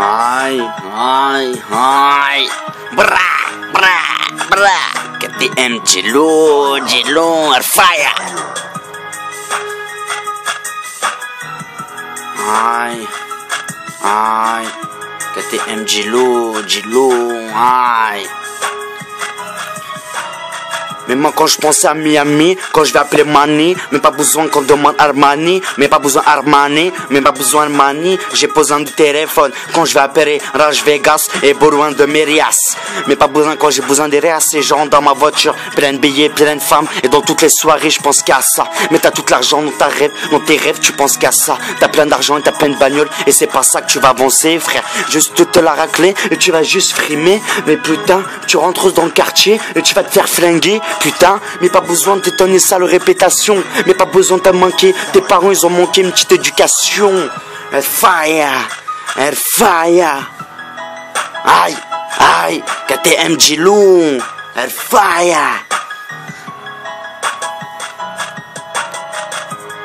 Aïe, aïe, aïe. Bra, bra, bra. KTM Jello, Jello, Arfaya. Aïe, aïe. KTM Jello, Jello, aïe. Mais moi quand je pense à Miami, quand je vais appeler Mani, mais pas besoin qu'on demande Armani, mais pas besoin Armani, mais pas besoin Armani, j'ai besoin du téléphone quand je vais appeler Raj Vegas et besoin de Mérias. Mais pas besoin quand j'ai besoin des réas, ces gens dans ma voiture, plein de billets, plein de femmes, et dans toutes les soirées je pense qu'à ça. Mais t'as tout l'argent dans tes rêves tu penses qu'à ça. T'as plein d'argent et t'as plein de bagnoles, et c'est pas ça que tu vas avancer frère. Juste te la racler et tu vas juste frimer. Mais putain, tu rentres dans le quartier et tu vas te faire flinguer. Putain, mais pas besoin de t'étonner sale répétation. Mais pas besoin de manquer. Tes parents ils ont manqué une petite éducation. Fire, fire. Aïe, aïe, KTM Jello, fire.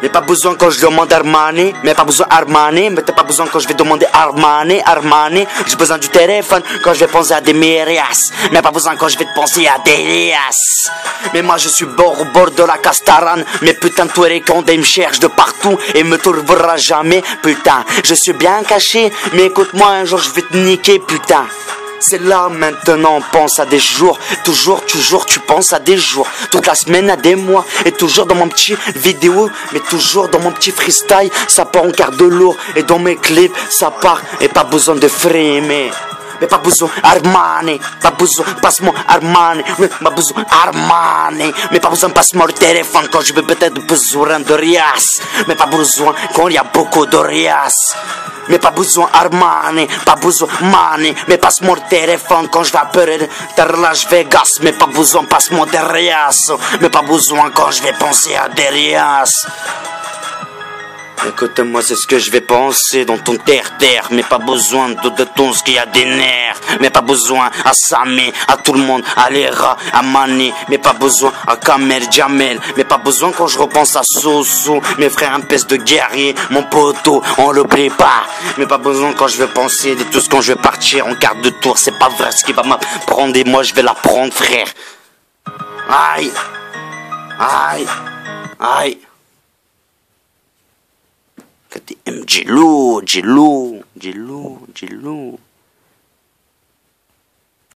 Mais pas besoin quand je demande Armani, mais pas besoin Armani, mais t'as pas besoin quand je vais demander Armani, Armani. J'ai besoin du téléphone quand je vais penser à des Mérias, mais pas besoin quand je vais te penser à des Léas. Mais moi je suis bord au bord de la Castarane, mais putain tous les condés me cherchent de partout et me trouvera jamais. Putain, je suis bien caché, mais écoute-moi un jour je vais te niquer putain. C'est là maintenant, on pense à des jours. Toujours tu penses à des jours. Toute la semaine à des mois. Et toujours dans mon petit vidéo, mais toujours dans mon petit freestyle, ça part en quart de lourd. Et dans mes clips, ça part. Et pas besoin de frimer. Mais pas besoin Armani, pas besoin, passe-moi Armani, mais pas besoin Armani, mais pas besoin, passe-moi le téléphone quand je vais peut-être besoin de Rias, mais pas besoin quand il y a beaucoup de Rias. Mais pas besoin Armani, pas besoin Mani, mais passe-moi le téléphone quand je vais appeler Las Vegas, mais pas besoin, passe-moi des Rias, mais pas besoin quand je vais penser à des Rias. Écoute-moi, c'est ce que je vais penser dans ton terre-terre. Mais pas besoin de ton ce qu'il y a des nerfs. Mais pas besoin à Sami, à tout le monde, à Lera, à Mani. Mais pas besoin à Kamel, Jamel. Mais pas besoin quand je repense à Soso. Mes frères, un peste de guerrier, mon poteau, on le prépare. Mais pas besoin quand je vais penser de tout ce quand je vais partir en quart de tour. C'est pas vrai ce qui va m'apprendre et moi je vais l'apprendre, frère. Aïe, aïe, aïe. KTM Jello, Jello, Jello, Jello.